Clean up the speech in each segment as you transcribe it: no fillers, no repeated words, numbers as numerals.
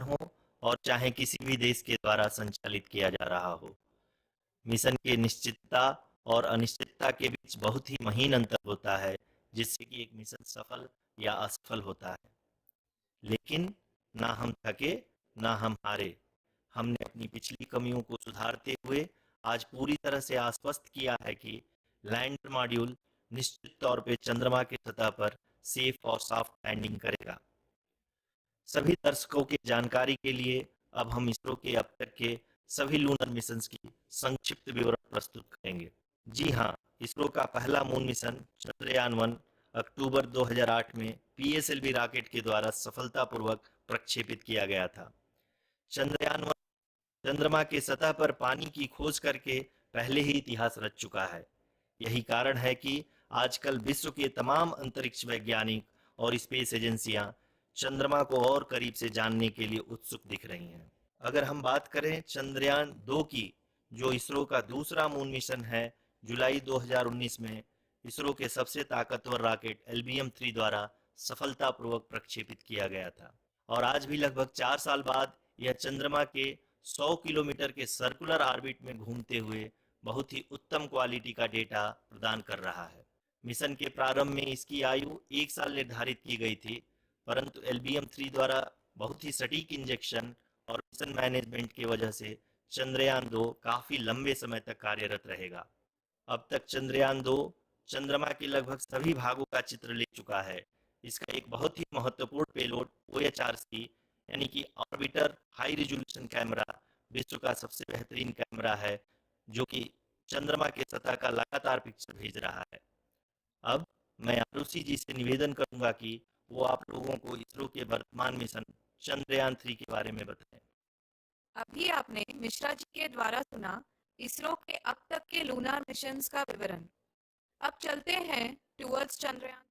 हो और चाहे किसी भी देश के द्वारा संचालित किया जा रहा हो। मिशन के निश्चितता और अनिश्चितता के बीच बहुत ही महीन अंतर होता है, जिससे कि एक मिशन सफल या असफल होता है। लेकिन ना हम थके, ना हम हारे। हमने अपनी पिछली कमियों को सुधारते हुए आज पूरी तरह से आश्वस्त किया है कि लैंडर मॉड्यूल निश्चित तौर पे चंद्रमा की सतह पर सेफ और सॉफ्ट लैंडिंग करेगा। सभी दर्शकों की जानकारी के लिए अब हम इसरो के अब तक के सभी लूनर मिशंस की संक्षिप्त विवरण प्रस्तुत करेंगे। जी हाँ, इसरो का पहला मून मिशन चंद्रयान-1 अक्टूबर 2008 में पीएसएलवी रॉकेट के द्वारा सफलतापूर्वक प्रक्षेपित किया गया था। चंद्रयान-1 चंद्रमा की सतह पर पानी की खोज करके पहले ही इतिहास रच चुका है। यही कारण है कि आजकल विश्व के तमाम अंतरिक्ष वैज्ञानिक और स्पेस एजेंसियां चंद्रमा को और करीब से जानने के लिए उत्सुक दिख रही हैं। अगर हम बात करें चंद्रयान 2 की, जो इसरो का दूसरा मून मिशन है, जुलाई 2019 में इसरो के सबसे ताकतवर रॉकेट LBM-3 द्वारा सफलतापूर्वक प्रक्षेपित किया गया था और आज भी लगभग 4 साल बाद यह चंद्रमा के 100 किलोमीटर के सर्कुलर ऑर्बिट में घूमते हुए बहुत ही उत्तम क्वालिटी का डेटा प्रदान कर रहा है। मिशन के प्रारंभ में इसकी आयु 1 साल निर्धारित की गई थी, परंतु LBM-3 द्वारा बहुत ही सटीक इंजेक्शन और मिशन मैनेजमेंट की वजह से चंद्रयान 2 काफी लंबे समय तक कार्यरत रहेगा। अब तक चंद्रयान 2 चंद्रमा के लगभग सभी भागों का चित्र ले चुका है। इसका एक बहुत ही महत्वपूर्ण पेलोड OHRC यानी कि ऑर्बिटर हाई रिजोल्यूशन कैमरा विश्व का सबसे बेहतरीन कैमरा है, जो कि चंद्रमा के सतह का लगातार पिक्चर भेज रहा है। अब मैं आरुषि जी से निवेदन करूंगा कि वो आप लोगों को इसरो के वर्तमान मिशन चंद्रयान 3 के बारे में बताएं। अभी आपने मिश्रा जी के द्वारा सुना इसरो के अब तक के लूनार मिशंस का विवरण। अब चलते हैं टुवर्ड्स चंद्रयान।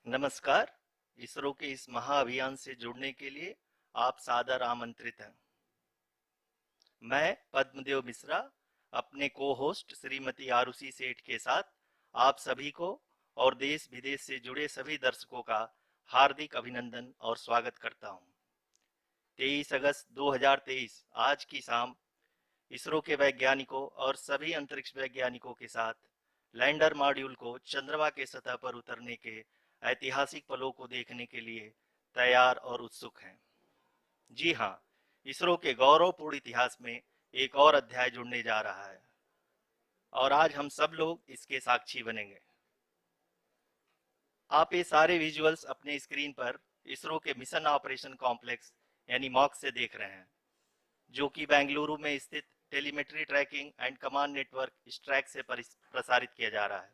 नमस्कार। इसरो के इस महाअभियान से जुड़ने के लिए आप सादर आमंत्रित हैं। मैं पद्मदेव मिश्रा अपने को होस्ट श्रीमती आरुषि सेठ के साथ आप सभी को और देश विदेश से जुड़े सभी दर्शकों का हार्दिक अभिनंदन और स्वागत करता हूं। 23 अगस्त 2023 आज की शाम इसरो के वैज्ञानिकों और सभी अंतरिक्ष वैज्ञानिकों के साथ लैंडर मॉड्यूल को चंद्रमा के सतह पर उतरने के ऐतिहासिक पलों को देखने के लिए तैयार और उत्सुक हैं। जी हाँ, इसरो के गौरवपूर्ण इतिहास में एक और अध्याय जुड़ने जा रहा है और आज हम सब लोग इसके साक्षी बनेंगे। आप ये सारे विजुअल्स अपने स्क्रीन पर इसरो के मिशन ऑपरेशन कॉम्प्लेक्स यानी मॉक से देख रहे हैं, जो कि बेंगलुरु में स्थित telemetry tracking and command network स्ट्रैक से प्रसारित किया जा रहा है।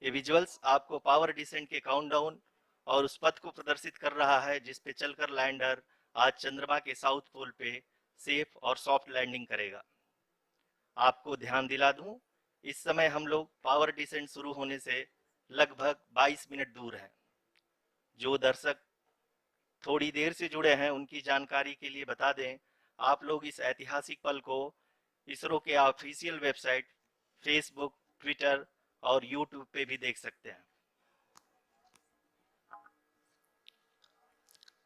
ये विजुअल्स आपको पावर डिसेंट के काउंटडाउन और उस पथ को प्रदर्शित कर रहा है जिस पे चलकर लैंडर आज चंद्रमा के साउथ पोल पे सेफ और सॉफ्ट लैंडिंग करेगा। आपको ध्यान दिला दूं, इस समय हम लोग पावर डिसेंट शुरू होने से लगभग 22 मिनट दूर हैं। जो दर्शक थोड़ी देर से जुड़े हैं उनकी जानकारी के लिए बता दें, आप लोग इस ऐतिहासिक पल को इसरो के ऑफिशियल वेबसाइट, फेसबुक, ट्विटर और यूट्यूब पे भी देख सकते हैं।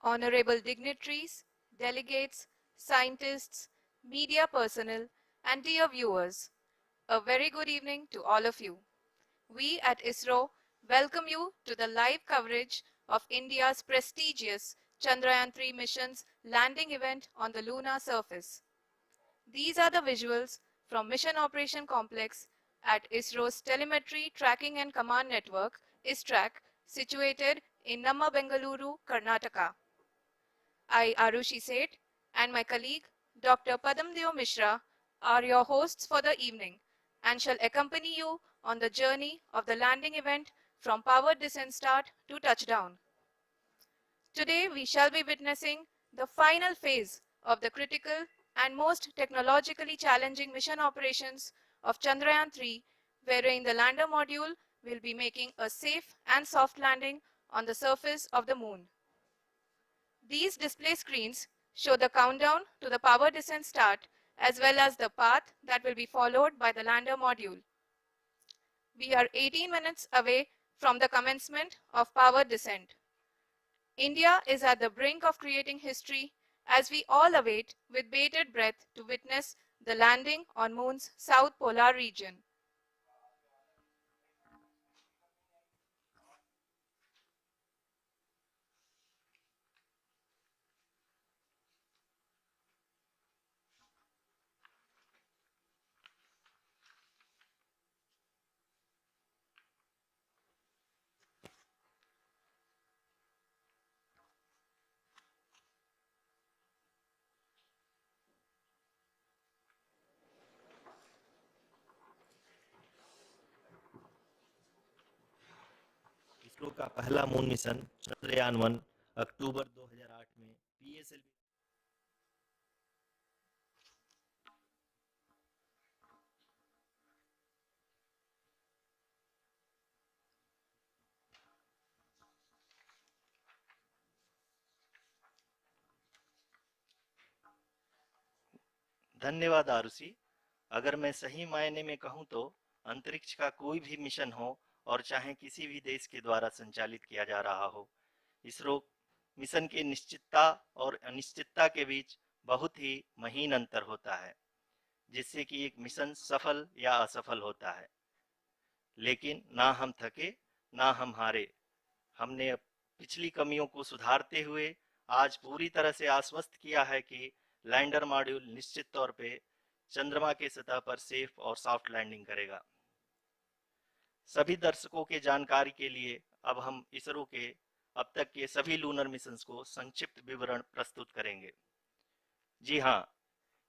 Honorable dignitaries, delegates, scientists, media personnel, and dear viewers, a very good evening to all of you. We at ISRO welcome you to the live coverage of India's prestigious Chandrayaan-3 mission's landing event on the lunar surface. These are the visuals from Mission Operation Complex at ISRO's Telemetry Tracking and Command Network, ISTRAC, situated in Namma Bengaluru, Karnataka. I, Arushi Seth, and my colleague, Dr. Padamdeo Mishra, are your hosts for the evening and shall accompany you on the journey of the landing event from powered descent start to touchdown. Today, we shall be witnessing the final phase of the critical and most technologically challenging mission operations of Chandrayaan 3, wherein the lander module will be making a safe and soft landing on the surface of the moon. These display screens show the countdown to the power descent start as well as the path that will be followed by the lander module. We are 18 minutes away from the commencement of power descent. India is at the brink of creating history as we all await with bated breath to witness the landing on Moon's south polar region. ISRO का पहला moon mission Chandrayaan 1 अक्टूबर 2008 में PSLV धन्यवाद आरुषि। अगर मैं सही मायने में कहूं तो अंतरिक्ष का कोई भी मिशन हो और चाहे किसी भी देश के द्वारा संचालित किया जा रहा हो, इसरो मिशन के निश्चितता और अनिश्चितता के बीच बहुत ही महीन अंतर होता है, जिससे कि एक मिशन सफल या असफल होता है। लेकिन ना हम थके ना हम हारे। हमने पिछली कमियों को सुधारते हुए आज पूरी तरह से आश्वस्त किया है कि लैंडर मॉड्यूल निश्चित तौर पे चंद्रमा के सतह पर सेफ और सॉफ्ट लैंडिंग करेगा। सभी दर्शकों के जानकारी के लिए अब हम इसरो के अब तक के सभी लूनर मिशंस को संक्षिप्त विवरण प्रस्तुत करेंगे। जी हाँ,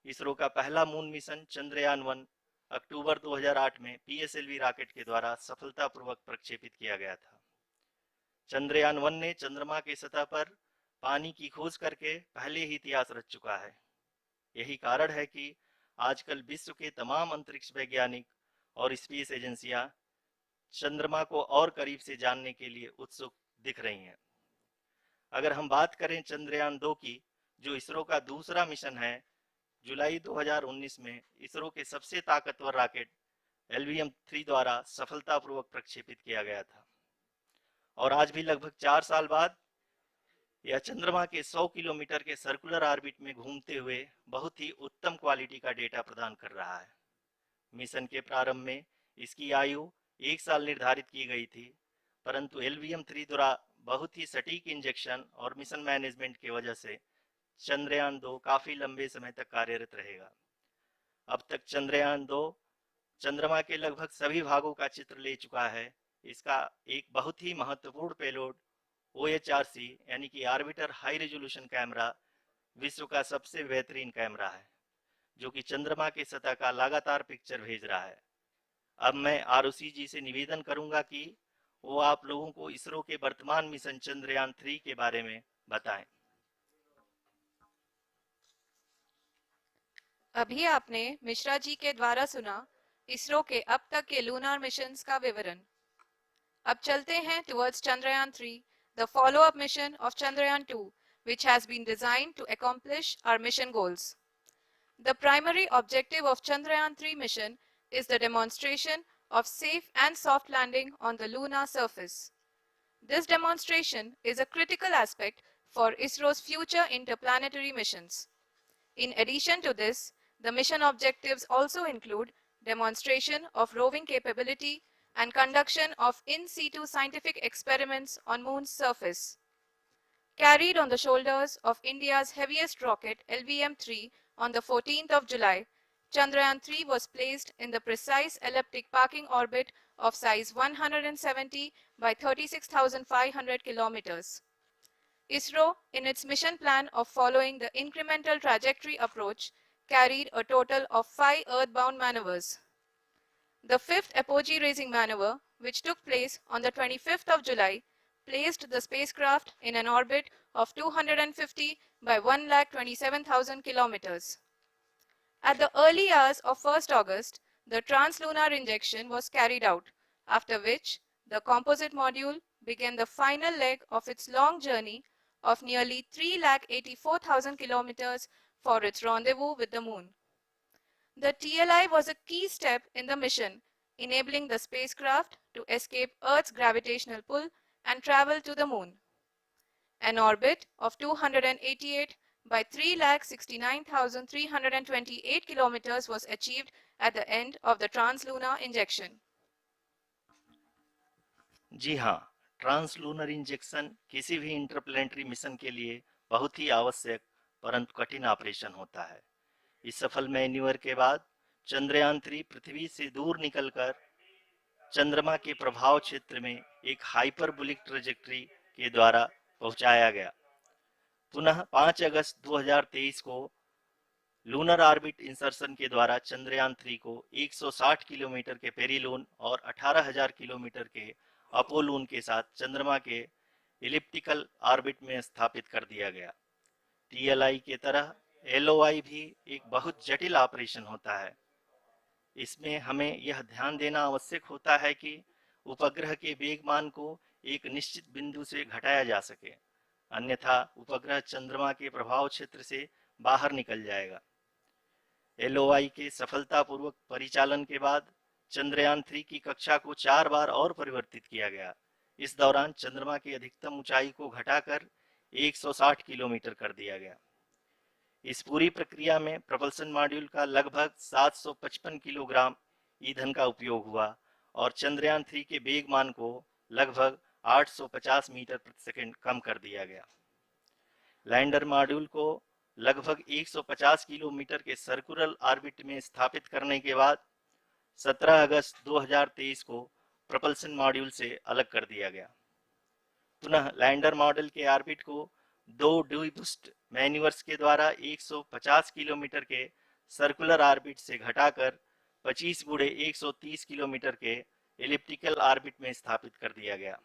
इसरो का पहला मून मिशन चंद्रयान 1 अक्टूबर 2008 में पीएसएलवी रॉकेट के द्वारा सफलतापूर्वक प्रक्षेपित किया गया था। चंद्रयान 1 ने चंद्रमा के सतह पर पानी की खोज करके पहले ही इतिहास रच चुका है। यही कारण है कि आजकल विश्व के तमाम अंतरिक्ष वैज्ञानिक और स्पेस एजेंसियां चंद्रमा को और करीब से जानने के लिए उत्सुक दिख रही हैं। अगर हम बात करें चंद्रयान 2 की, जो इसरो का दूसरा मिशन है, जुलाई 2019 में इसरो के सबसे ताकतवर रॉकेट LVM-3 द्वारा सफलतापूर्वक प्रक्षेपित किया गया था और आज भी लगभग 4 साल बाद यह चंद्रमा के 100 किलोमीटर के सर्कुलर ऑर्बिट में घूमते हुए बहुत ही उत्तम क्वालिटी का डेटा प्रदान कर रहा है। मिशन के प्रारंभ में इसकी आयु 1 साल निर्धारित की गई थी, परंतु LVM-3 द्वारा बहुत ही सटीक इंजेक्शन और मिशन मैनेजमेंट की वजह से चंद्रयान 2 काफी लंबे समय तक कार्यरत रहेगा। अब तक चंद्रयान 2 चंद्रमा के लगभग सभी भागों का चित्र ले चुका है। इसका एक बहुत ही महत्वपूर्ण पेलोड OHRC यानी कि ऑर्बिटर हाई रेजोल्यूशन कैमरा विश्व का सबसे बेहतरीन कैमरा है, जो कि चंद्रमा के सतह का लगातार पिक्चर भेज रहा है। अब मैं आरुषि जी से निवेदन करूंगा कि वो आप लोगों को इसरो के वर्तमान मिशन चंद्रयान 3 के बारे में बताएं। अभी आपने मिश्रा जी के द्वारा सुना इसरो के अब तक के लूनार मिशंस का विवरण। अब चलते हैं towards Chandrayaan 3, the follow-up mission of Chandrayaan 2, which has been designed to accomplish our mission goals. The primary objective of Chandrayaan 3 mission is the demonstration of safe and soft landing on the lunar surface. This demonstration is a critical aspect for ISRO's future interplanetary missions. In addition to this, the mission objectives also include demonstration of roving capability and conduction of in situ scientific experiments on Moon's surface. Carried on the shoulders of India's heaviest rocket LVM-3 on the 14th of July, Chandrayaan-3 was placed in the precise elliptic parking orbit of size 170 by 36,500 kilometers. ISRO, in its mission plan of following the incremental trajectory approach, carried a total of 5 earthbound maneuvers. The fifth apogee raising maneuver, which took place on the 25th of July, placed the spacecraft in an orbit of 250 by 1,27,000 kilometers. At the early hours of 1st August, the translunar injection was carried out, after which the composite module began the final leg of its long journey of nearly 3,84,000 kilometers for its rendezvous with the Moon. The TLI was a key step in the mission, enabling the spacecraft to escape Earth's gravitational pull and travel to the Moon. An orbit of 288 by 3,69,328 kilometers was achieved at the end of the translunar injection. जी हाँ, translunar injection किसी भी interplanetary mission के लिए बहुत ही आवश्यक परंतु कठिन operation होता है। इस सफल मैन्यूवर के बाद चंद्रयान 3 पृथ्वी से दूर निकलकर चंद्रमा के प्रभाव क्षेत्र में एक हाइपरबोलिक ट्रेजेक्टरी के द्वारा पहुंचाया गया। पुनः 5 अगस्त 2023 को लूनर ऑर्बिट इंसर्शन के द्वारा चंद्रयान 3 को 160 किलोमीटर के पेरिलून और 18,000 किलोमीटर के अपोलून के साथ चंद्रमा के इलिप्टिकल ऑर्बिट में स्थापित कर दिया गया। टीएलआई के तरह एलओआई भी एक बहुत जटिल ऑपरेशन होता है। इसमें हमें यह ध्यान देना आवश्यक होता है कि उपग्रह के वेगमान को एक निश्चित बिंदु से घटाया जा सके, अन्यथा उपग्रह चंद्रमा के प्रभाव क्षेत्र से बाहर निकल जाएगा। एलओआई के सफलतापूर्वक परिचालन के बाद चंद्रयान 3 की कक्षा को 4 बार और परिवर्तित किया गया। इस दौरान चंद्रमा की अधिकतम ऊंचाई को घटाकर 160 किलोमीटर कर दिया गया। इस पूरी प्रक्रिया में प्रपल्सन मॉड्यूल का लगभग 755 किलोग्राम ईंधन का उपयोग हुआ और चंद्रयान 3 के वेगमान को लगभग 850 मीटर प्रति सेकंड कम कर दिया गया। लैंडर मॉड्यूल को लगभग 150 किलोमीटर के सर्कुलर ऑर्बिट में स्थापित करने के बाद 17 अगस्त 2023 को प्रपल्सन मॉड्यूल से अलग कर दिया गया। पुनः लैंडर मॉडल के ऑर्बिट को 2 डी-बूस्ट मैन्यूवर्स के द्वारा 150 किलोमीटर के सर्कुलर ऑर्बिट से घटाकर 25 गुणे 130 किलोमीटर के एलिप्टिकल ऑर्बिट में स्थापित कर दिया गया।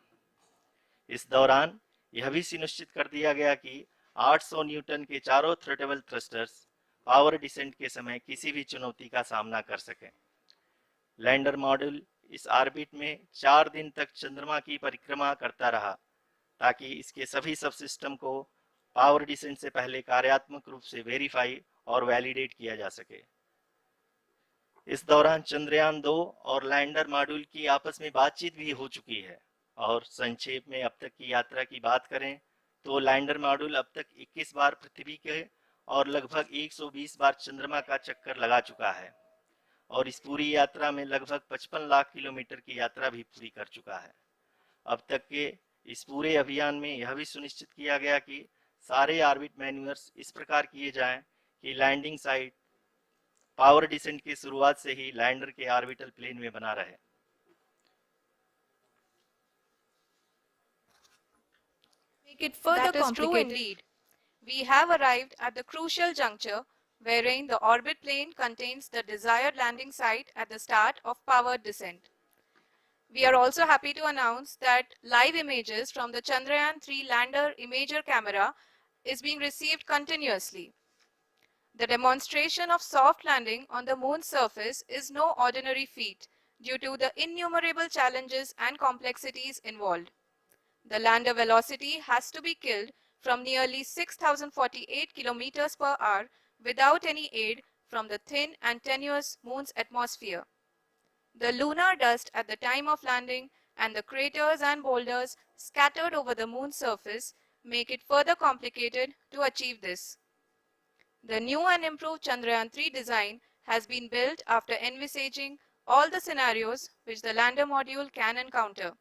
इस दौरान यह भी सुनिश्चित कर दिया गया कि 800 न्यूटन के चारों थ्रोटेबल थ्रस्टर्स पावर डिसेंट के समय किसी भी चुनौती का सामना कर सकें। लैंडर मॉड्यूल इस ऑर्बिट में 4 दिन तक चंद्रमा की परिक्रमा करता रहा ताकि इसके सभी सब सिस्टम को पावर डिसेंट से पहले कार्यात्मक रूप से वेरीफाई और वैलिडेट किया जा सके। इस दौरान चंद्रयान 2 और लैंडर मॉड्यूल की आपस में बातचीत भी हो चुकी है। और संक्षेप में अब तक की यात्रा की बात करें तो लैंडर मॉड्यूल अब तक 21 बार पृथ्वी के और लगभग 120 बार चंद्रमा का चक्कर लगा चुका है और इस पूरी यात्रा में लगभग 55 लाख किलोमीटर की यात्रा भी पूरी कर चुका है। अब तक के इस पूरे अभियान में यह भी सुनिश्चित किया गया कि सारे ऑर्बिट मैन्यूवर्स इस प्रकार किए जाएं कि लैंडिंग साइट पावर डिसेंट की शुरुआत से ही लैंडर के ऑर्बिटल प्लेन में बना रहे। That is true indeed. We have arrived at the crucial juncture wherein the orbit plane contains the desired landing site at the start of powered descent. We are also happy to announce that live images from the Chandrayaan-3 lander imager camera is being received continuously. The demonstration of soft landing on the moon's surface is no ordinary feat due to the innumerable challenges and complexities involved. The lander velocity has to be killed from nearly 6,048 kilometers per hour without any aid from the thin and tenuous moon's atmosphere. The lunar dust at the time of landing and the craters and boulders scattered over the moon's surface make it further complicated to achieve this. The new and improved Chandrayaan-3 design has been built after envisaging all the scenarios which the lander module can encounter.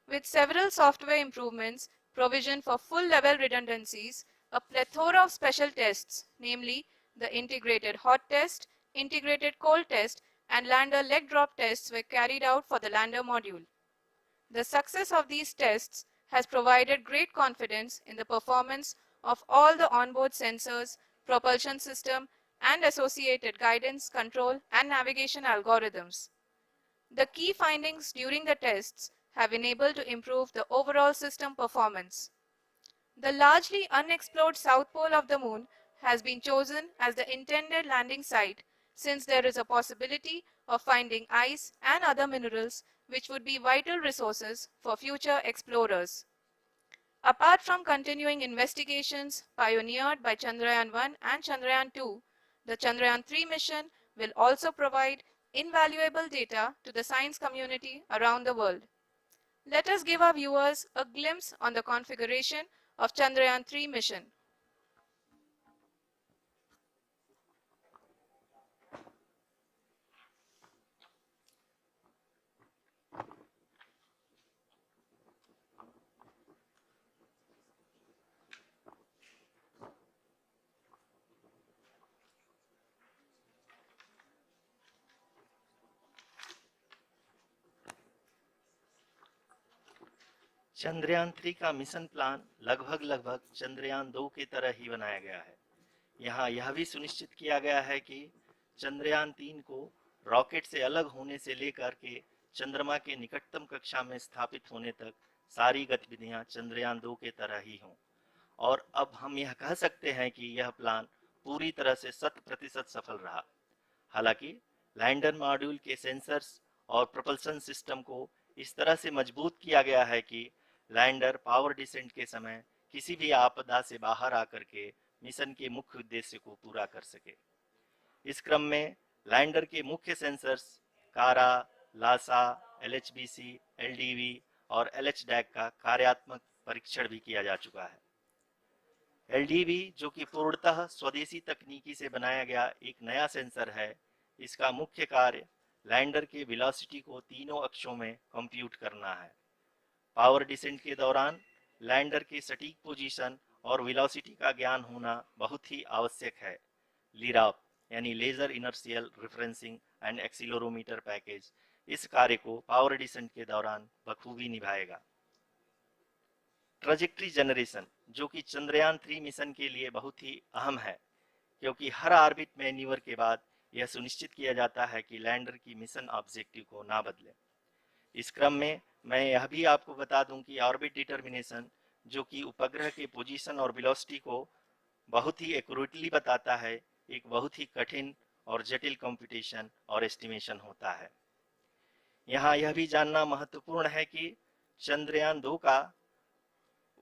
With several software improvements, provision for full-level redundancies, a plethora of special tests, namely the integrated hot test, integrated cold test, and lander leg drop tests were carried out for the lander module. The success of these tests has provided great confidence in the performance of all the onboard sensors, propulsion system, and associated guidance, control, and navigation algorithms. The key findings during the tests have enabled to improve the overall system performance. The largely unexplored south pole of the moon has been chosen as the intended landing site since there is a possibility of finding ice and other minerals which would be vital resources for future explorers. Apart from continuing investigations pioneered by Chandrayaan-1 and Chandrayaan-2, the Chandrayaan-3 mission will also provide invaluable data to the science community around the world. Let us give our viewers a glimpse on the configuration of Chandrayaan-3 mission. Chandrayaan 3 का mission plan लगभग चंद्रयान 2 की तरह ही बनाया गया है। यहाँ यह भी सुनिश्चित किया गया है कि चंद्रयान 3 को रॉकेट से अलग होने से लेकर के चंद्रमा के निकटतम कक्षा में स्थापित होने तक सारी गतिविधियां चंद्रयान 2 के तरह ही हों। और अब हम यह कह सकते हैं कि यह प्लान पूरी तरह से 100% सफल रहा। हालांकि लैंडर मॉड्यूल के सेंसर्स और प्रोपल्शन सिस्टम को इस तरह से मजबूत किया गया है कि लैंडर पावर डिसेंट के समय किसी भी आपदा से बाहर आकर के मिशन के मुख्य उद्देश्य को पूरा कर सके। इस क्रम में लैंडर के मुख्य सेंसर्स कारा, लासा, एलएचबीसी, एलडीवी और एलएचडैक का कार्यात्मक परीक्षण भी किया जा चुका है। एलडीवी, जो कि पूर्णतः स्वदेशी तकनीकी से बनाया गया एक नया सेंसर है, इसका मुख्य कार्य लैंडर के वेलोसिटी को तीनों अक्षों में कंप्यूट करना है। पावर डिसेंट के दौरान लैंडर के सटीक पोजीशन और वेलोसिटी का ज्ञान होना बहुत ही आवश्यक है। लिराप यानी laser inertial referencing and accelerometer package इस कार्य को पावर डिसेंट के दौरान बखूबी निभाएगा। ट्रैजेक्टरी जनरेशन, जो कि चंद्रयान 3 मिशन के लिए बहुत ही अहम है, क्योंकि हर ऑर्बिट मैन्यूवर के बाद यह सुनिश्चित किया जाता है कि लैंडर की मिशन ऑब्जेक्टिव को ना बदले। इस क्रम में मैं यह भी आपको बता दूं कि ऑर्बिट डिटर्मिनेशन, जो कि उपग्रह के पोजीशन और वेलोसिटी को बहुत ही एक्यूरेटली बताता है, एक बहुत ही कठिन और जटिल कंप्यूटेशन और एस्टिमेशन होता है। यहाँ यह भी जानना महत्वपूर्ण है कि चंद्रयान 2 का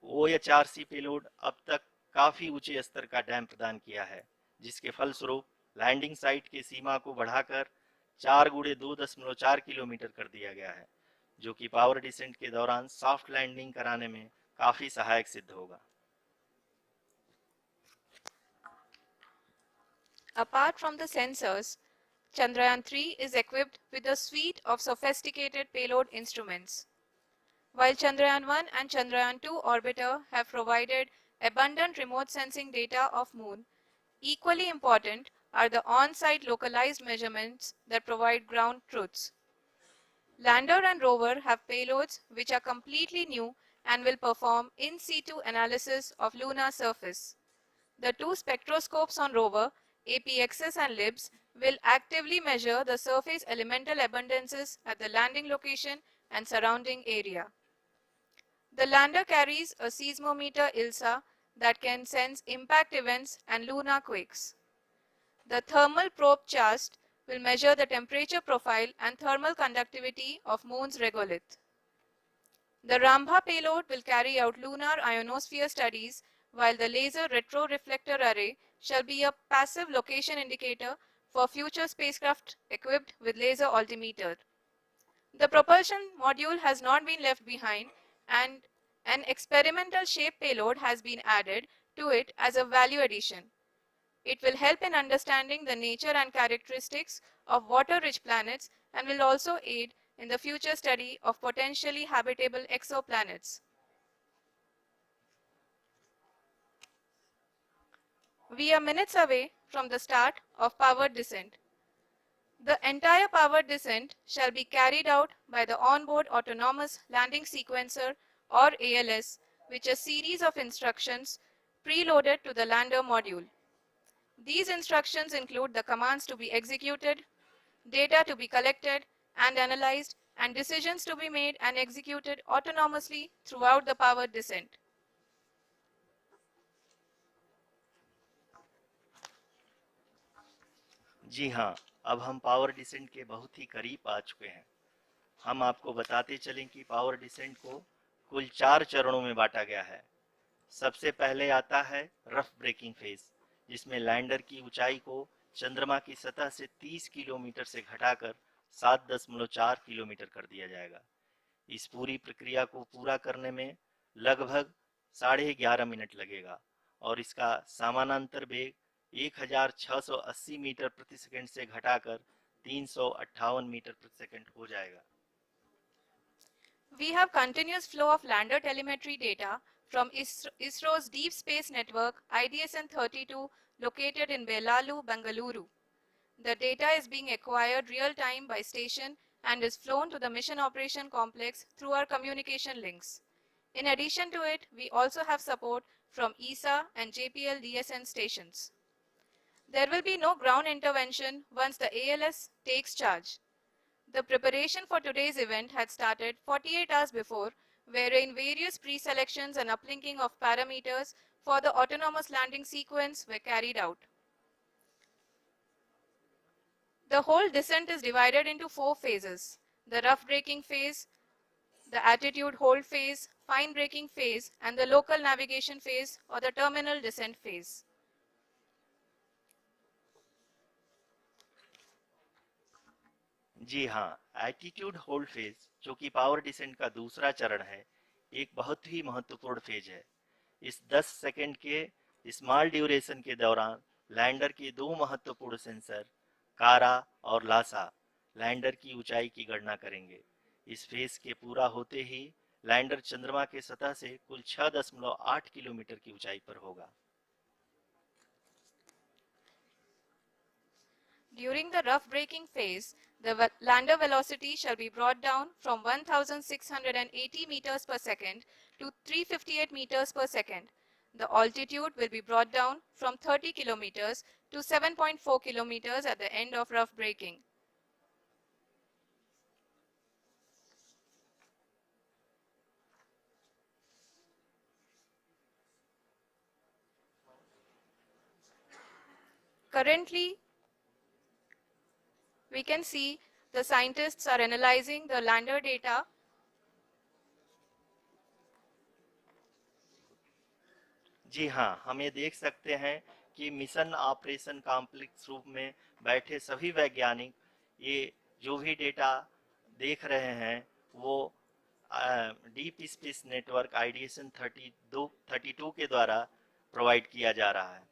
OHRC पेलोड अब तक काफी ऊंचे स्तर का डैम प्रदान किया है, जिसके फलस्वरूप लैंडिंग साइट की सीमा को बढ़ाकर 4 गुणे 2.4 किलोमीटर कर दिया गया है, जो कि पावर डिसेंट के दौरान सॉफ्ट लैंडिंग कराने में काफी सहायक सिद्ध होगा। Apart from the sensors, Chandrayaan-3 is equipped with a suite of sophisticated payload instruments. While Chandrayaan-1 and Chandrayaan-2 orbiter have provided abundant remote sensing data of Moon, equally important are the on-site localized measurements that provide ground truths. Lander and rover have payloads which are completely new and will perform in situ analysis of lunar surface. The two spectroscopes on rover, APXS and LIBS, will actively measure the surface elemental abundances at the landing location and surrounding area. The lander carries a seismometer ILSA that can sense impact events and lunar quakes. The thermal probe CHAST will measure the temperature profile and thermal conductivity of Moon's regolith. The Rambha payload will carry out lunar ionosphere studies, while the laser retroreflector array shall be a passive location indicator for future spacecraft equipped with laser altimeter. The propulsion module has not been left behind, and an experimental shape payload has been added to it as a value addition. It will help in understanding the nature and characteristics of water-rich planets and will also aid in the future study of potentially habitable exoplanets. We are minutes away from the start of powered descent. The entire powered descent shall be carried out by the onboard autonomous landing sequencer or ALS, which is a series of instructions preloaded to the lander module. These instructions include the commands to be executed, data to be collected and analyzed, and decisions to be made and executed autonomously throughout the powered descent. जी हाँ, अब हम power descent के बहुत ही करीब आ चुके हैं। हम आपको बताते चलें कि पावर डिसेंट को कुल 4 चरणों में बांटा गया है। सबसे पहले आता है रफ ब्रेकिंग फेज, जिसमें लैंडर की ऊंचाई को चंद्रमा की सतह से 30 किलोमीटर से घटाकर 7.4 किलोमीटर कर दिया जाएगा। इस पूरी प्रक्रिया को पूरा करने में लगभग 11.5 मिनट लगेगा और इसका समानांतर वेग 1680 मीटर प्रति सेकंड से घटाकर 358 मीटर प्रति सेकंड हो जाएगा। We have continuous flow of lander telemetry data from ISRO's Deep Space Network IDSN-32 located in Belalu, Bengaluru. The data is being acquired real-time by station and is flown to the Mission Operation Complex through our communication links. In addition to it, we also have support from ESA and JPL DSN stations. There will be no ground intervention once the ALS takes charge. The preparation for today's event had started 48 hours before, wherein various pre-selections and uplinking of parameters for the autonomous landing sequence were carried out. The whole descent is divided into 4 phases: the rough braking phase, the attitude hold phase, fine braking phase, and the local navigation phase or the terminal descent phase. जी हाँ, attitude hold phase, जो कि power descent का दूसरा चरण है, एक बहुत ही महत्वपूर्ण फेज है। इस 10 सेकंड के स्मॉल ड्यूरेशन के दौरान लैंडर के दो महत्वपूर्ण सेंसर कारा और लासा लैंडर की ऊंचाई की गणना करेंगे। इस फेज के पूरा होते ही लैंडर चंद्रमा के सतह से कुल 6.8 किलोमीटर की ऊंचाई पर होगा। During the rough braking phase, the lander velocity shall be brought down from 1680 meters per second to 358 meters per second. The altitude will be brought down from 30 kilometers to 7.4 kilometers at the end of rough braking. Currently, we can see the scientists are analyzing the lander data. जी हाँ, हम ये देख सकते हैं कि mission operation complex रूप में बैठे सभी वैज्ञानिक ये जो भी डेटा देख रहे हैं वो डीप स्पेस नेटवर्क आईडीएसएन 32 के द्वारा प्रोवाइड किया जा रहा है।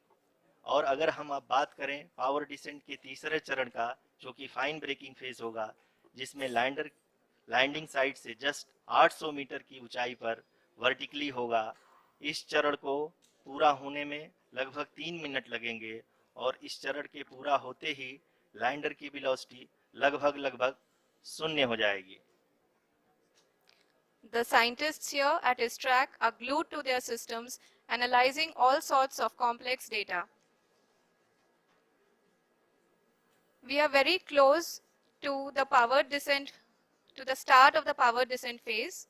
और अगर हम अब बात करें पावर डिसेंट के तीसरे चरण का, जो कि फाइन ब्रेकिंग फेज होगा, जिसमें लैंडर लैंडिंग साइट से जस्ट 800 मीटर की ऊंचाई पर वर्टिकली होगा। इस चरण को पूरा होने में लगभग 3 मिनट लगेंगे और इस चरण के पूरा होते ही लैंडर की वेलोसिटी लगभग शून्य हो जाएगी। The scientists here at ISTRAC are glued to their systems, analyzing all sorts of complex data. We are very close to the powered descent, to the start of the powered descent phase.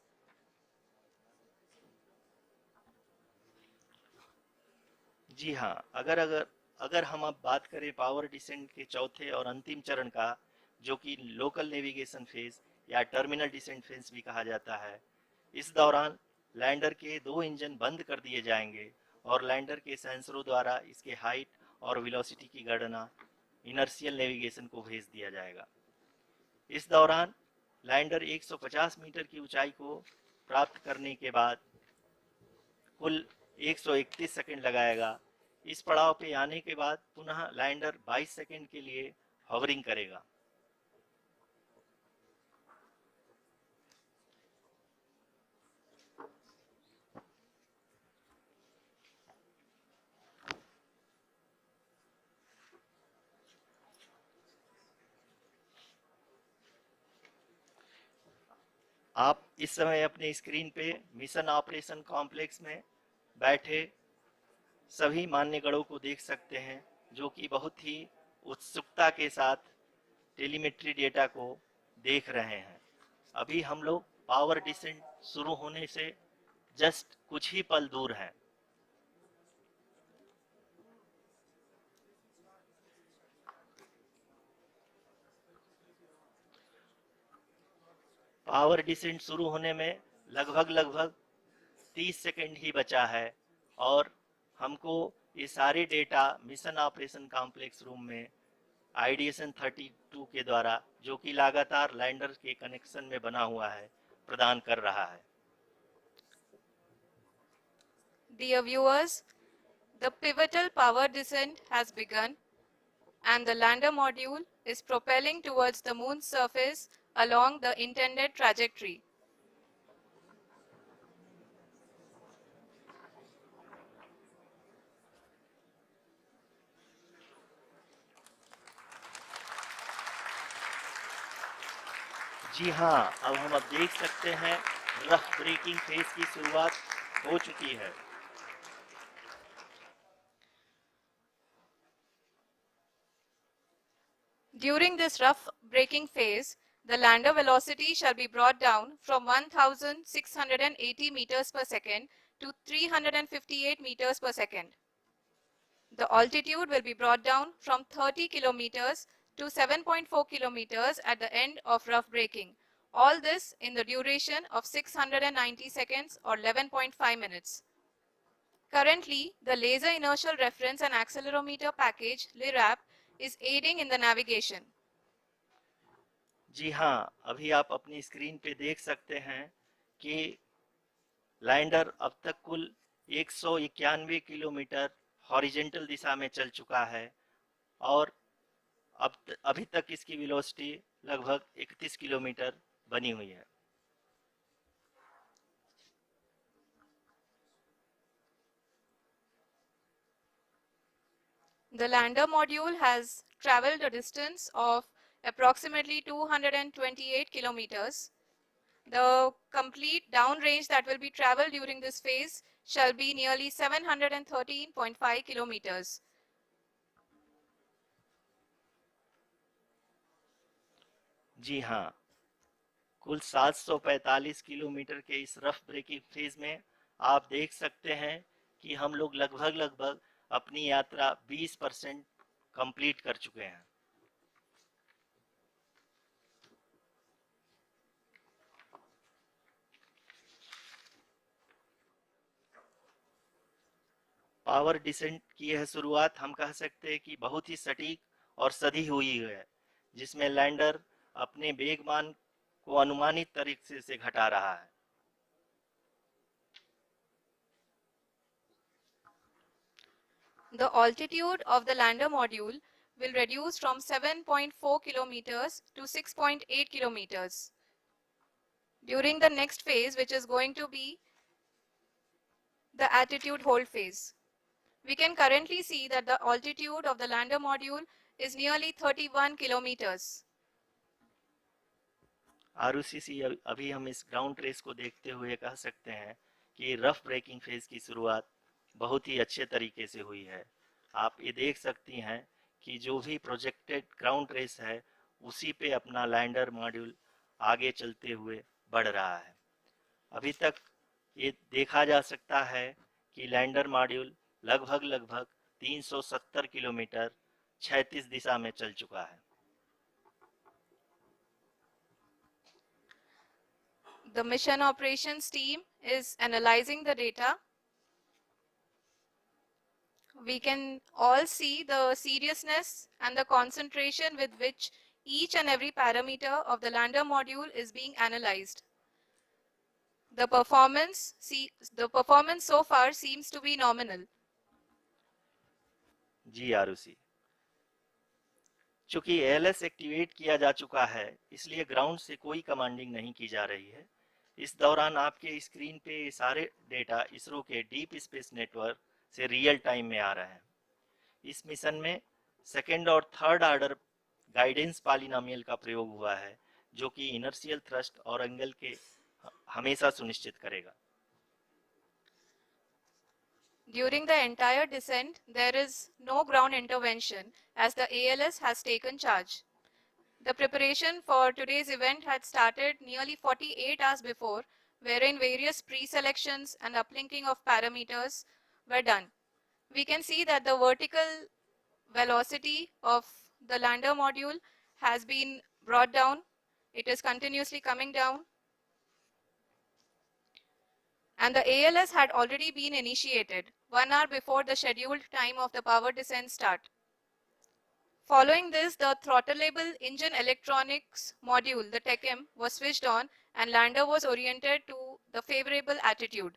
जी हाँ, अगर हम अब बात करें power descent के चौथे और अंतिम चरण का, जो कि लोकल नेविगेशन फेज या टर्मिनल डिसेंट फेज भी कहा जाता है, इस दौरान लैंडर के 2 इंजन बंद कर दिए जाएंगे और लैंडर के सेंसरों द्वारा इसके हाइट और वेलोसिटी की गणना इनर्शियल नेविगेशन को भेज दिया जाएगा। इस दौरान लैंडर 150 मीटर की ऊंचाई को प्राप्त करने के बाद कुल 131 सेकंड लगाएगा। इस पड़ाव पे आने के बाद पुनः लैंडर 22 सेकंड के लिए हॉवरिंग करेगा। आप इस समय अपने स्क्रीन पे मिशन ऑपरेशन कॉम्प्लेक्स में बैठे सभी मान्यगणों को देख सकते हैं, जो कि बहुत ही उत्सुकता के साथ टेलीमेट्री डेटा को देख रहे हैं। अभी हम लोग पावर डिसेंट शुरू होने से जस्ट कुछ ही पल दूर हैं। पावर डिसेंट शुरू होने में लगभग 30 सेकंड ही बचा है और हमको ये सारे data mission operation complex room में आईडीएसएन 32 के द्वारा, जो कि लगातार लैंडर के कनेक्शन में बना हुआ है, प्रदान कर रहा है। Dear viewers, the pivotal power descent has begun and the lander module is propelling towards the moon's surface along the intended trajectory. जी हाँ, अब हम देख सकते हैं रफ ब्रेकिंग फेज की शुरुआत हो चुकी है। During this rough braking phase, the lander velocity shall be brought down from 1680 meters per second to 358 meters per second. The altitude will be brought down from 30 kilometers to 7.4 kilometers at the end of rough braking. All this in the duration of 690 seconds or 11.5 minutes. Currently, the Laser Inertial Reference and Accelerometer package (LIRAP) is aiding in the navigation. जी हाँ, अभी आप अपनी screen पे देख सकते हैं कि lander अब तक कुल 191 किलोमीटर हॉरिजेंटल दिशा में चल चुका है और अभी तक इसकी वेलोसिटी लगभग 31 किलोमीटर बनी हुई है। The lander module has traveled a distance of approximately 228 kilometers. The complete downrange that will be traveled during this phase shall be nearly 713.5 kilometers. जी हाँ, कुल 745 किलोमीटर के इस रफ ब्रेकिंग फेज में आप देख सकते हैं कि हम लोग लगभग अपनी यात्रा 20% कंप्लीट कर चुके हैं। पावर डिसेंट की यह शुरुआत हम कह सकते हैं कि बहुत ही सटीक और सधी हुई है, जिसमें लैंडर अपने वेगमान को अनुमानित तरीके से घटा रहा है। The altitude of the lander module will reduce from 7.4 kilometers to 6.8 kilometers. During the next phase, which is going to be the attitude hold phase. We can currently see that the altitude of the lander module is nearly 31 kilometers. आरयूसीसी अभी हम इस ground race को देखते हुए कह सकते हैं कि रफ ब्रेकिंग फेज की शुरुआत बहुत ही अच्छे तरीके से हुई है। आप ये देख सकती हैं कि जो भी प्रोजेक्टेड ग्राउंड रेस है उसी पे अपना लैंडर मॉड्यूल आगे चलते हुए बढ़ रहा है। अभी तक ये देखा जा सकता है कि लैंडर मॉड्यूल लगभग 370 किलोमीटर क्षैतिज दिशा में चल चुका है। The mission operations team is analyzing the data. We can all see the seriousness and the concentration with which each and every parameter of the lander module is being analyzed. The performance so far seems to be nominal. जी आरुषि, चूंकि ALS activate किया जा चुका है, इसलिए ground से कोई commanding नहीं की जा रही है। इस दौरान आपके स्क्रीन पे ये सारे डेटा इसरो के डीप स्पेस नेटवर्क से रियल टाइम में आ रहे हैं। इस मिशन में सेकेंड और थर्ड ऑर्डर गाइडेंस पॉलिनोमियल का प्रयोग हुआ है, जो कि इनर्शियल थ्रस्ट और एंगल के हमेशा सुनिश्चित करेगा। During the entire descent, there is no ground intervention as the ALS has taken charge. The preparation for today's event had started nearly 48 hours before, wherein various pre-selections and uplinking of parameters were done. We can see that the vertical velocity of the lander module has been brought down. It is continuously coming down. And the ALS had already been initiated 1 hour before the scheduled time of the power descent start. Following this, the throttleable engine electronics module, the TECM, was switched on and lander was oriented to the favorable attitude.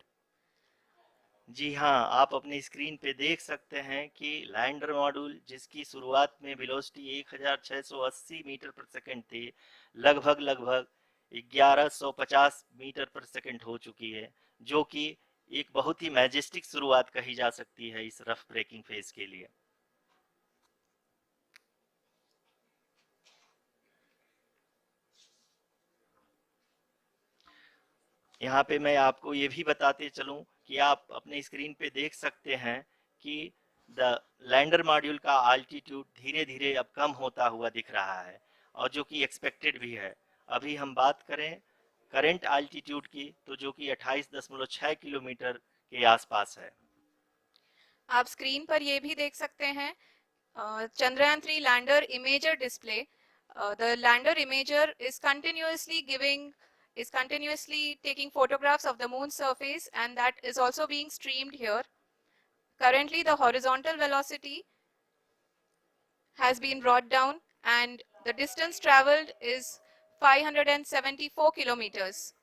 जी हाँ, आप अपनी screen पे देख सकते हैं कि lander module जिसकी शुरुआत में वेलोसिटी 1680 मीटर पर सेकंड थी, लगभग 1150 मीटर पर सेकंड हो चुकी है, जो कि एक बहुत ही मैजेस्टिक शुरुआत कही जा सकती है इस रफ ब्रेकिंग फेज के लिए। यहाँ पे मैं आपको ये भी बताते चलूं कि आप अपने स्क्रीन पे देख सकते हैं कि द लैंडर मॉड्यूल का अल्टीट्यूड धीरे धीरे अब कम होता हुआ दिख रहा है, और जो कि एक्सपेक्टेड भी है। अभी हम बात करें करंट अल्टीट्यूड की, तो जो कि 28.6 किलोमीटर के आसपास है। आप स्क्रीन पर ये भी देख सकते हैं Chandrayaan 3 lander imager display. The lander imager is continuously taking photographs of the moon's surface, and that is also being streamed here. Currently, the horizontal velocity has been brought down and the distance traveled is 574 kilometers.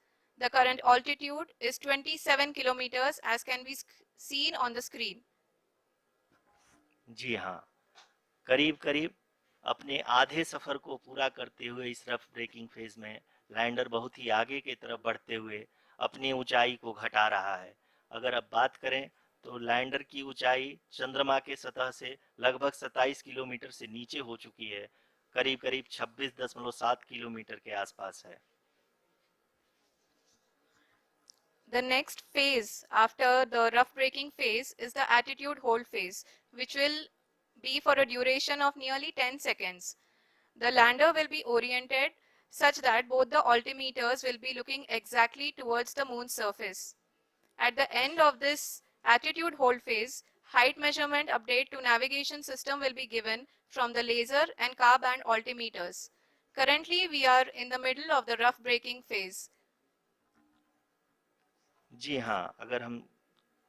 The current altitude is 27 kilometers as can be seen on the screen. जी हाँ, करीब करीब अपने आधे सफर को पूरा करते हुए इस रफ ब्रेकिंग फेज में लैंडर बहुत ही आगे की तरफ बढ़ते हुए अपनी ऊंचाई को घटा रहा है। अगर अब बात करें तो लैंडर की ऊंचाई चंद्रमा के सतह से लगभग 27 किलोमीटर से नीचे हो चुकी है, करीब करीब 26.7 किलोमीटर के आसपास है। The next phase after the rough braking phase is the attitude hold phase, which will be for a duration of nearly 10 seconds. The lander will be oriented such that both the altimeters will be looking exactly towards the moon's surface. At the end of this attitude hold phase, height measurement update to navigation system will be given from the laser and car band altimeters. Currently, we are in the middle of the rough braking phase. जी हाँ, अगर हम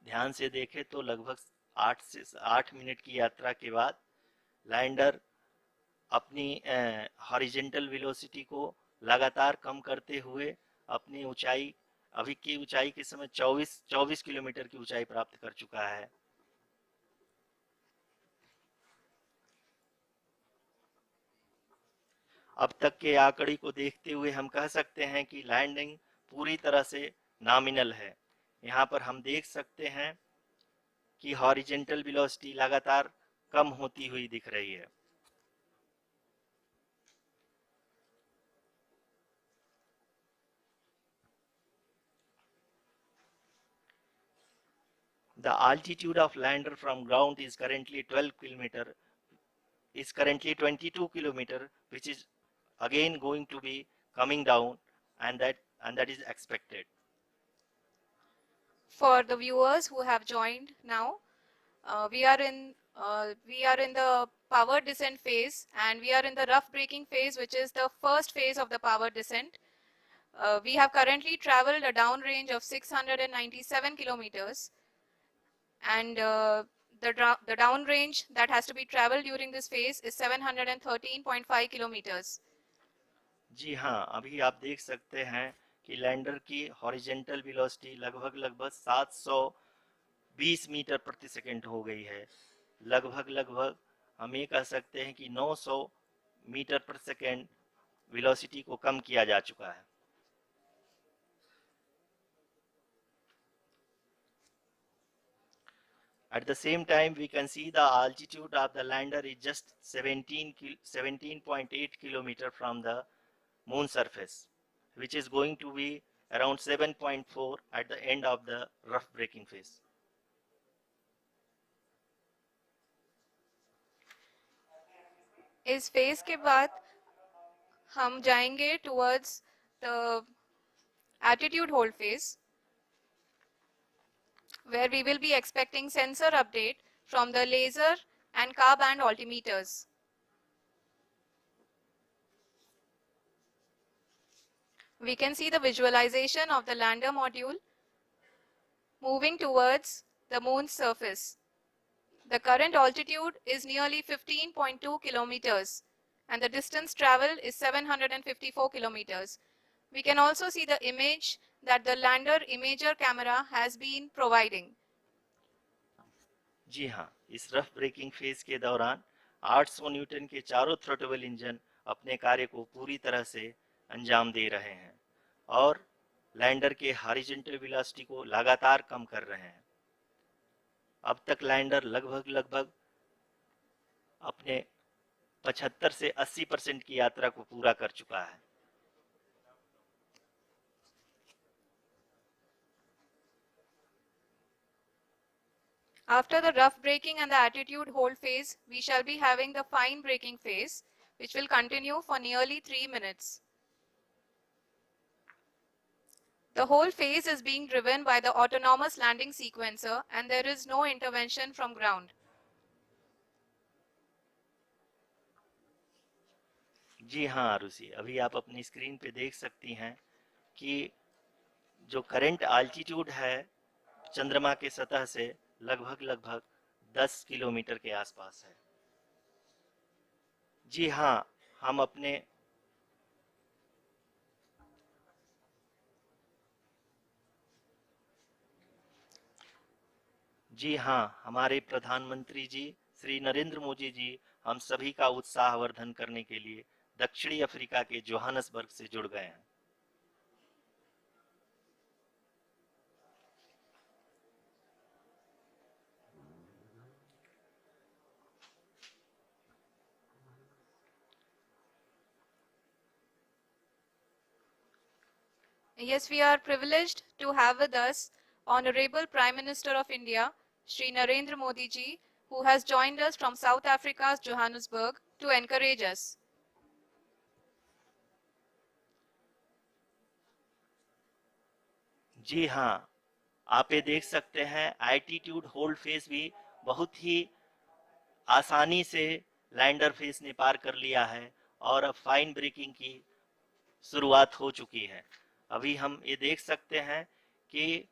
ध्यान से देखें तो लगभग 8 minute की यात्रा के बाद लैंडर अपनी हॉरिजेंटल वेलोसिटी को लगातार कम करते हुए अपनी ऊंचाई, अभी की ऊंचाई के समय 24 किलोमीटर की ऊंचाई प्राप्त कर चुका है। अब तक के आंकड़े को देखते हुए हम कह सकते हैं कि लैंडिंग पूरी तरह से नॉमिनल है। यहाँ पर हम देख सकते हैं कि हॉरिजेंटल वेलोसिटी लगातार कम होती हुई दिख रही है। The altitude of lander from ground is currently 22 kilometer, which is again going to be coming down, and that is expected. For the viewers who have joined now, we are in the power descent phase, and we are in the rough braking phase, which is the first phase of the power descent. We have currently traveled a downrange of 697 kilometers, and the downrange that has to be traveled during this phase is 713.5 kilometers. जी हाँ, अभी आप देख सकते हैं कि lander की horizontal velocity लगभग 720 metre प्रति सेकंड हो गई है। लगभग हम ये कह सकते हैं कि 900 मीटर प्रति सेकंड वेलोसिटी को कम किया जा चुका है। At the same time, we can see the altitude of the lander is just 17.8 kilometer from the moon surface, which is going to be around 7.4 at the end of the rough braking phase. इस phase के बाद हम जाएंगे towards the attitude hold phase, where we will be expecting sensor update from the laser and car band altimeters. We can see the visualization of the lander module moving towards the moon's surface. The current altitude is nearly 15.2 kilometers and the distance traveled is 754 kilometers. We can also see the image that the lander imager camera has been providing. जी हाँ, इस rough breaking phase के दौरान 800 Newton के चारों throttle engine अपने कार्य को पूरी तरह से अंजाम दे रहे हैं और लैंडर के हॉरिजॉन्टल वेलोसिटी को लगातार कम कर रहे हैं। अब तक लैंडर लगभग अपने 75 से 80% की यात्रा को पूरा कर चुका है। After the rough braking and the attitude hold phase, we shall be having the fine braking phase, which will continue for nearly 3 minutes. The whole phase is being driven by the autonomous landing sequencer and there is no intervention from ground. जी हाँ आरुषि, अभी आप अपनी screen पे देख सकती हैं कि जो करंट आल्टीट्यूड है चंद्रमा के सतह से लगभग 10 किलोमीटर के आसपास है। जी हाँ, हम अपने जी हाँ, हमारे प्रधानमंत्री जी श्री नरेंद्र मोदी जी हम सभी का उत्साहवर्धन करने के लिए दक्षिणी अफ्रीका के जोहानसबर्ग से जुड़ गए हैं। Yes, we are privileged to have with us Honorable Prime Minister of India, Shri Narendra Modi ji, who has joined us from South Africa's Johannesburg to encourage us. जी हाँ, आप ये देख सकते हैं एल्टीट्यूड होल्ड फेज भी बहुत ही आसानी से लैंडर फेज ने पार कर लिया है और अब फाइन ब्रेकिंग की शुरुआत हो चुकी है। अभी हम ये देख सकते हैं कि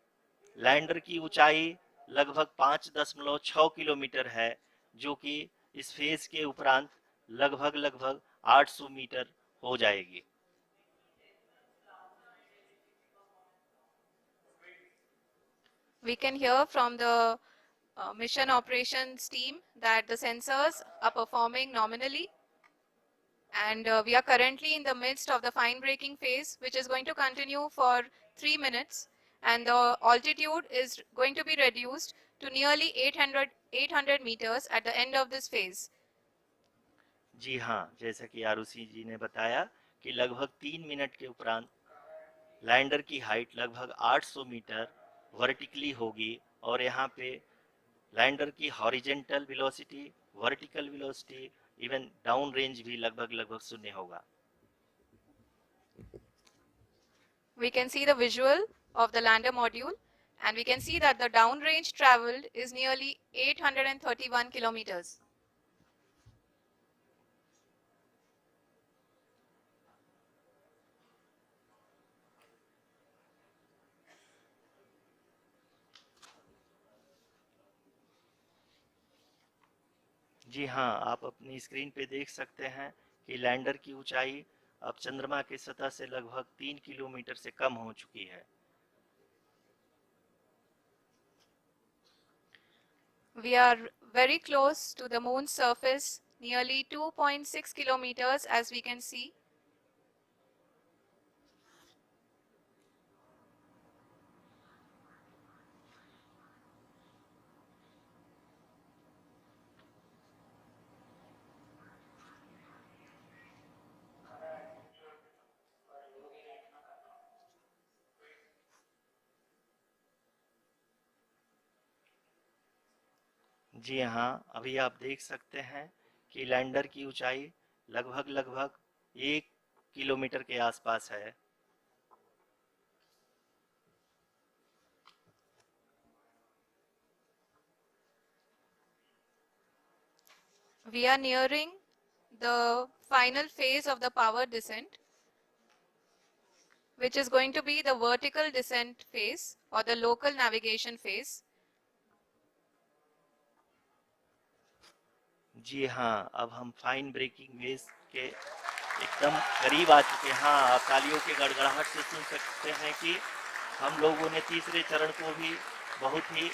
लैंडर की ऊंचाई लगभग 5.6 किलोमीटर है, जो कि इस फेज के उपरांत लगभग 800 मीटर हो जाएगी। We can hear from the mission operations team that the sensors are performing nominally, and we are currently in the midst of the fine braking phase, which is going to continue for 3 minutes, and the altitude is going to be reduced to nearly 800 meters at the end of this phase. जी हाँ, जैसा कि आरुषि जी ने बताया कि लगभग 3 minute के उपरांत lander की हाइट लगभग 800 मीटर वर्टिकली होगी और यहाँ पे लैंडर की horizontal velocity, vertical velocity, even down range भी लगभग शून्य होगा। We can see the visual of the lander module and we can see that the downrange traveled is nearly 831 kilometers. जी हाँ, आप अपनी स्क्रीन पे देख सकते हैं कि लैंडर की ऊंचाई अब चंद्रमा की सतह से लगभग 3 किलोमीटर से कम हो चुकी है। We are very close to the moon's surface, nearly 2.6 kilometers as we can see. जी हाँ, अभी आप देख सकते हैं कि लैंडर की ऊंचाई लगभग लगभग 1 किलोमीटर के आसपास है। We are nearing the final phase of the power descent, which is going to be the vertical descent phase or the local navigation phase. जी हाँ, अब हम फाइन ब्रेकिंग वेव्स के एकदम करीब आ चुके हैं। हाँ, आप तालियों के गड़गड़ाहट से सुन सकते हैं कि हम लोगों ने तीसरे चरण को भी बहुत ही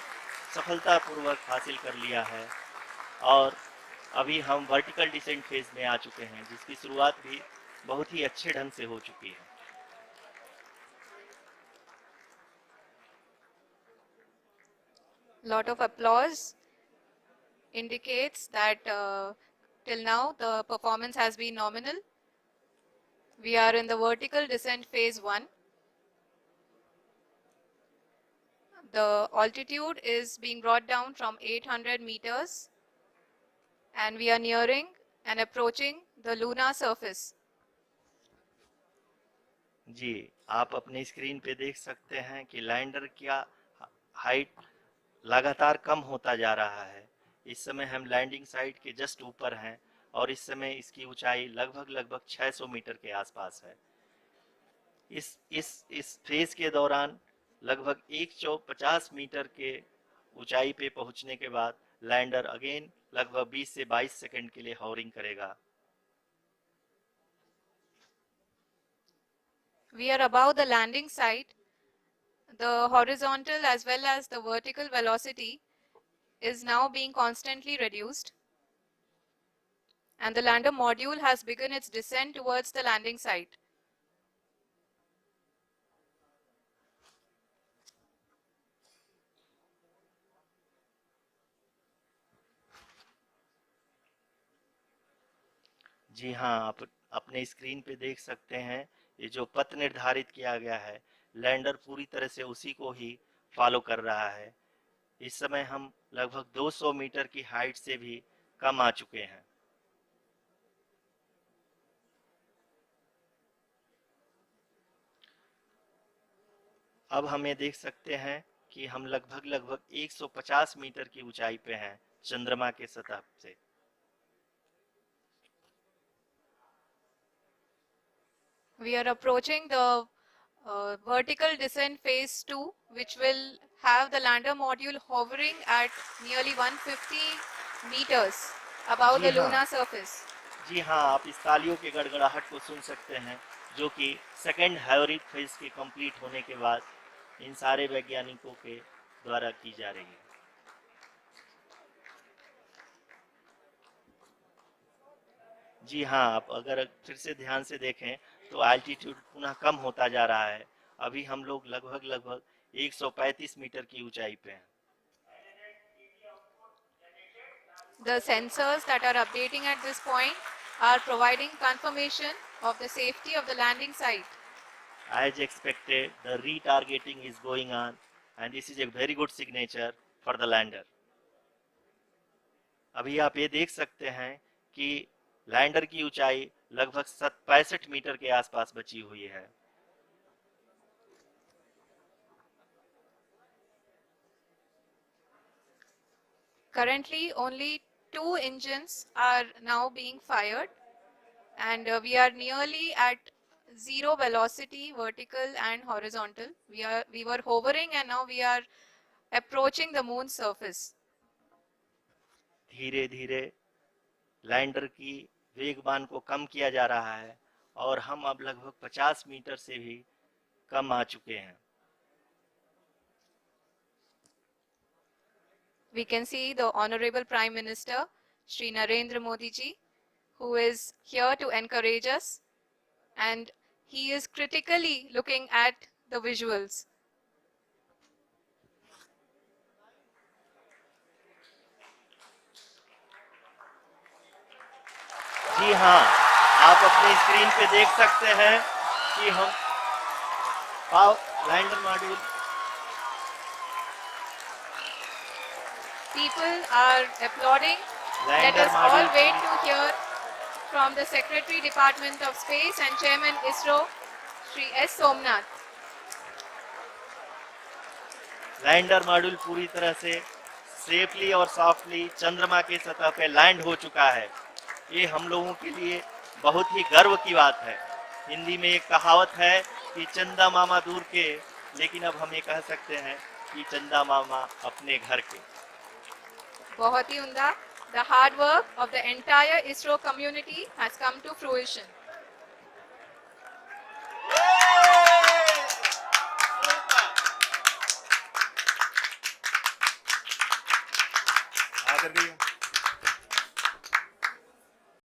सफलतापूर्वक हासिल कर लिया है और अभी हम वर्टिकल डिसेंट फेज में आ चुके हैं, जिसकी शुरुआत भी बहुत ही अच्छे ढंग से हो चुकी है। Lot of applause indicates that till now the performance has been nominal. We are in the vertical descent phase 1. The altitude is being brought down from 800 meters and we are nearing and approaching the lunar surface. जी, आप अपने screen पे देख सकते हैं कि lander का height लगातार कम होता जा रहा है। इस समय हम लैंडिंग साइट के जस्ट ऊपर हैं और इस समय इसकी ऊंचाई लगभग लगभग 600 मीटर के आसपास है। इस फेज के दौरान लगभग 150 मीटर के ऊंचाई पे पहुंचने के बाद लैंडर अगेन लगभग 20 से 22 सेकंड के लिए हॉवरिंग करेगा। We are above the landing site. The horizontal as well as the vertical velocity is now being constantly reduced. And the lander module has begun its descent towards the landing site. जी हाँ, आप अपने screen पे देख सकते हैं ये जो पथ निर्धारित किया गया है, लैंडर पूरी तरह से उसी को ही फॉलो कर रहा है। इस समय हम लगभग 200 मीटर की हाइट से भी कम आ चुके हैं। अब हमें देख सकते हैं कि हम लगभग लगभग 150 मीटर की ऊंचाई पे हैं चंद्रमा के सतह से। We are approaching the vertical descent phase 2, which will have the lander module hovering at nearly 150 meters above ji the हाँ, lunar surface. जी हाँ, आप इस तालियों के गड़गड़ाहट को सुन सकते हैं, जो कि सेकेंड हैवरिक फेज के कंप्लीट होने के बाद इन सारे वैज्ञानिकों के द्वारा की जा रही है। जी हाँ, आप अगर फिर से ध्यान से देखें तो एल्टीट्यूड पुनः कम होता जा रहा है। अभी हम लोग लगभग लगभग 135 मीटर की ऊंचाई पे हैं। The sensors that are updating at this point are providing confirmation of the safety of the landing site. As expected, the retargeting is going on and this is a very good signature for the lander. अभी आप ये देख सकते हैं कि lander की ऊंचाई लगभग 65 मीटर के आसपास बची हुई है। Currently, only 2 engines are now being fired, and we are nearly at zero velocity, vertical and horizontal. We were hovering, and now we are approaching the moon's surface. धीरे धीरे लैंडर की वेगबान को कम किया जा रहा है और हम अब लगभग 50 मीटर से भी कम आ चुके हैं। We can see the Honorable Prime Minister, Shri Narendra Modi ji, who is here to encourage us, and he is critically looking at the visuals. जी हाँ, आप अपनी स्क्रीन पे देख सकते हैं कि हम lander module People are applauding. Let lander us all module wait to hear from the Secretary Department of Space and Chairman ISRO, Shri S. Somnath. Lander module पूरी तरह से सेफली और सॉफ्टली चंद्रमा के सतह पे लैंड हो चुका है। ये हम लोगों के लिए बहुत ही गर्व की बात है। हिंदी में एक कहावत है कि चंदा मामा दूर के, लेकिन अब हम ये कह सकते हैं कि चंदा मामा अपने घर के। बहुत ही उम्दा. The hard work of the entire ISRO community has come to fruition.